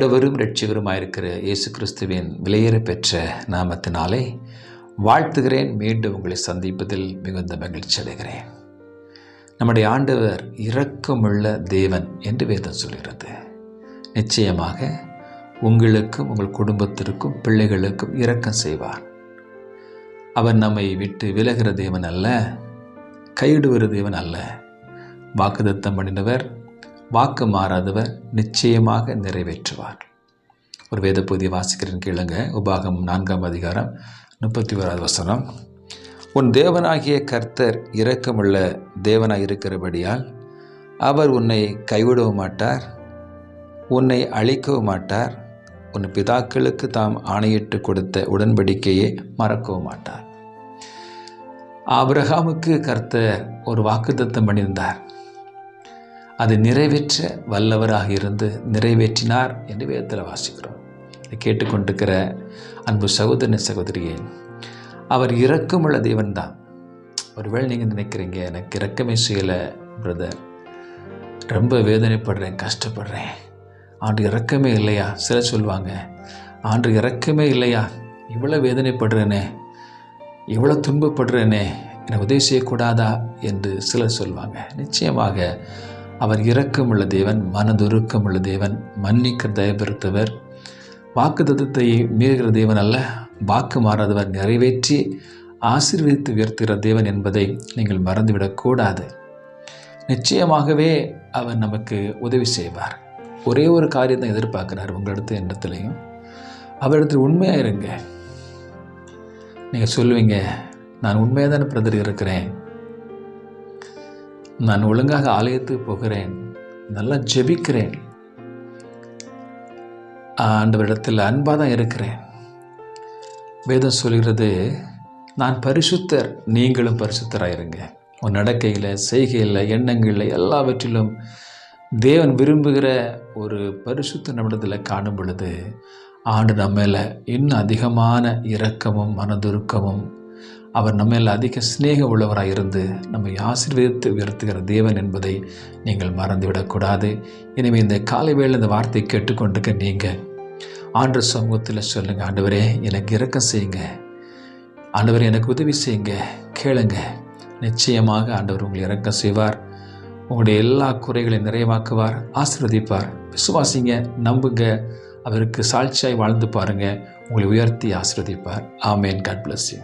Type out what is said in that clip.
ஆண்டவரும் இரட்சகருமாயிருக்கிற இயேசு கிறிஸ்துவின் விலையேற பெற்ற நாமத்தினாலே வாழ்த்துகிறேன். மீண்டும் உங்களை சந்திப்பதில் மிகுந்த மகிழ்ச்சி அடைகிறேன். நம்முடைய ஆண்டவர் இரக்கமுள்ள தேவன் என்று வேதம் சொல்கிறது. நிச்சயமாக உங்களுக்கும் உங்கள் குடும்பத்திற்கும் பிள்ளைகளுக்கும் இரக்கம் செய்வார். அவர் நம்மை விட்டு விலகிற தேவன் அல்ல, கையிடுகிற தேவன் அல்ல. வாக்குத்தத்தம் பண்ணினவர், வாக்கு மாறாதவர், நிச்சயமாக நிறைவேற்றுவார். ஒரு வேத பகுதியை வாசிக்கிறேன் கேளுங்க. உபாகமம் 4ஆம் அதிகாரம் 31வது வசனம். உன் தேவனாகிய கர்த்தர் இரக்கமுள்ள தேவனாய் இருக்கிறபடியால் அவர் உன்னை கைவிடவும் மாட்டார், உன்னை அழிக்கவும் மாட்டார், உன் பிதாக்களுக்கு தாம் ஆணையிட்டு கொடுத்த உடன்படிக்கையை மறக்கவும் மாட்டார். ஆபிரகாமுக்கு கர்த்தர் ஒரு வாக்குத்தத்தம் பண்ணியிருந்தார். அதை நிறைவேற்ற வல்லவராக இருந்து நிறைவேற்றினார் என்று வேதத்தில் வாசிக்கிறோம். இதை கேட்டுக்கொண்டிருக்கிற அன்பு சகோதரனே, சகோதரியே, அவர் இரக்கமுள்ள தேவன் தான். ஒருவேளை நீங்கள் நினைக்கிறீங்க, எனக்கு இரக்கமே செய்யலை பிரதர், ரொம்ப வேதனைப்படுறேன், கஷ்டப்படுறேன், ஆண்டு இரக்கமே இல்லையா? சிலர் சொல்லுவாங்க, ஆண்டு இரக்கமே இல்லையா, இவ்வளோ வேதனைப்படுறேனே, இவ்வளோ துன்பப்படுறேனே, எனக்கு உதவி செய்யக்கூடாதா என்று சிலர் சொல்லுவாங்க. நிச்சயமாக அவர் இரக்கமுள்ள தேவன், மனதுருக்கமுள்ள தேவன், மன்னிக்க தயபெருத்தவர், வாக்குத்தத்தத்தை மீறுகிற தேவன் அல்ல, வாக்கு மாறாதவர், நிறைவேற்றி ஆசீர்வதித்து உயர்த்துகிற தேவன் என்பதை நீங்கள் மறந்துவிடக்கூடாது. நிச்சயமாகவே அவர் நமக்கு உதவி செய்வார். ஒரே ஒரு காரியத்தை எதிர்பார்க்கிறார் உங்களிடத்து, என்னத்திலையும் அவரிடத்தில் உண்மையாக இருங்க. நீங்கள் சொல்லுவீங்க, நான் உண்மையாக தானே பிரதர் இருக்கிறேன், நான் ஒழுங்காக ஆலயத்துக்கு போகிறேன், நல்லா ஜெபிக்கிறேன், ஆண்டவரிடத்தில் அன்பாக தான் இருக்கிறேன். வேதம் சொல்கிறது, நான் பரிசுத்தர், நீங்களும் பரிசுத்தராயிருங்க. உன் நடக்கையில், செய்கையில், எண்ணங்களில், எல்லாவற்றிலும் தேவன் விரும்புகிற ஒரு பரிசுத்த நம்மிடத்தில் காணும் பொழுது ஆண்டு நம்ம மேலே இன்னும் அதிகமான இரக்கமும் மனதுருக்கமும், அவர் நம்ம மேல் அதிக சிநேக உள்ளவராக இருந்து நம்மை ஆசீர்வதித்து உயர்த்துகிற தேவன் என்பதை நீங்கள் மறந்துவிடக்கூடாது. எனவே இந்த காலை வேளை இந்த வார்த்தையை கேட்டுக்கொண்டுக்க நீங்கள் ஆண்டவர் சமூகத்தில் சொல்லுங்கள், ஆண்டவரே எனக்கு இரக்கம் செய்யுங்க, ஆண்டவரே எனக்கு உதவி செய்யுங்க, கேளுங்க. நிச்சயமாக ஆண்டவர் உங்களை இரக்கம் செய்வார், உங்களுடைய எல்லா குறைகளையும் நிறைவாக்குவார், ஆசீர்வதிப்பார். விசுவாசிங்க, நம்புங்க, அவருக்கு சாட்சியாய் வாழ்ந்து பாருங்கள், உங்களை உயர்த்தி ஆசீர்வதிப்பார். ஆமேன். God bless you.